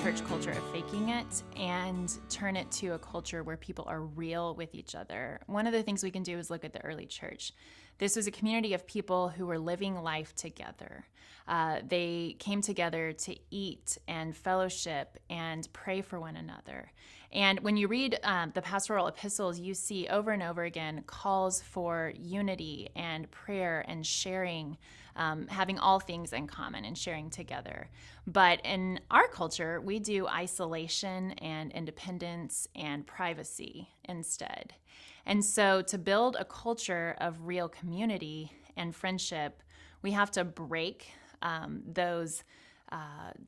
church culture of faking it and turn it to a culture where people are real with each other. One of the things we can do is look at the early church. This was a community of people who were living life together. They came together to eat and fellowship and pray for one another. And when you read the pastoral epistles, you see over and over again calls for unity and prayer and sharing, having all things in common and sharing together. But in our culture, we do isolation and independence and privacy instead. And so to build a culture of real community and friendship, we have to break those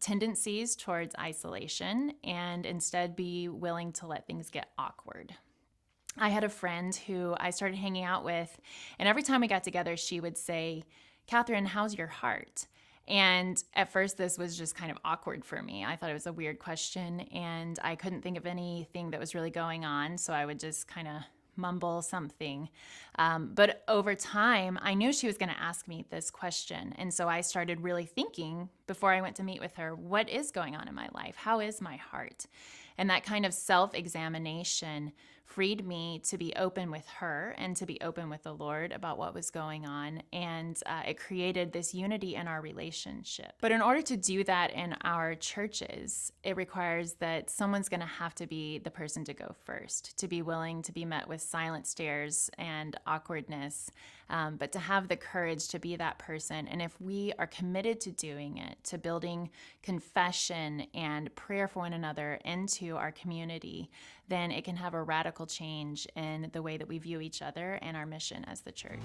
tendencies towards isolation and instead be willing to let things get awkward. I had a friend who I started hanging out with, and every time we got together, she would say, "Catherine, how's your heart?" And at first, this was just kind of awkward for me. I thought it was a weird question, and I couldn't think of anything that was really going on, so I would just kind of mumble something. But over time, I knew she was going to ask me this question. And so I started really thinking before I went to meet with her, what is going on in my life? How is my heart? And that kind of self-examination freed me to be open with her and to be open with the Lord about what was going on. And it created this unity in our relationship. But in order to do that in our churches, it requires that someone's going to have to be the person to go first, to be willing to be met with silent stares and awkwardness, but to have the courage to be that person. And if we are committed to doing it, to building confession and prayer for one another into our community, then it can have a radical change in the way that we view each other and our mission as the church.